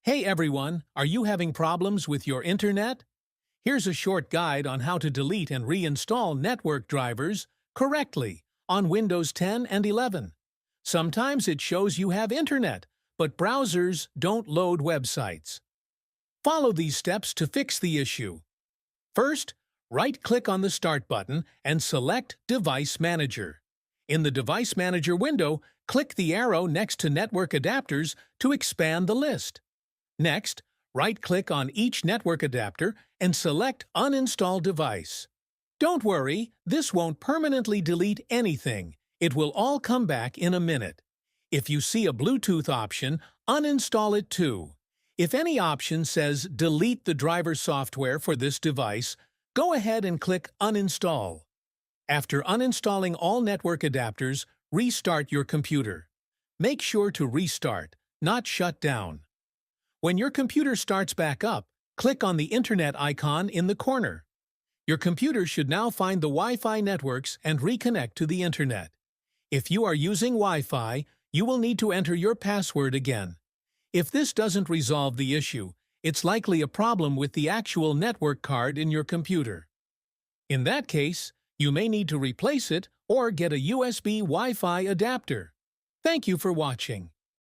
Hey everyone, are you having problems with your internet? Here's a short guide on how to delete and reinstall network drivers correctly on Windows 10 and 11. Sometimes it shows you have internet, but browsers don't load websites. Follow these steps to fix the issue. First, right-click on the Start button and select Device Manager. In the Device Manager window, click the arrow next to Network Adapters to expand the list. Next, right-click on each network adapter and select Uninstall Device. Don't worry, this won't permanently delete anything. It will all come back in a minute. If you see a Bluetooth option, uninstall it too. If any option says Delete the driver software for this device, go ahead and click Uninstall. After uninstalling all network adapters, restart your computer. Make sure to restart, not shut down. When your computer starts back up, click on the Internet icon in the corner. Your computer should now find the Wi-Fi networks and reconnect to the Internet. If you are using Wi-Fi, you will need to enter your password again. If this doesn't resolve the issue, it's likely a problem with the actual network card in your computer. In that case, you may need to replace it or get a USB Wi-Fi adapter. Thank you for watching.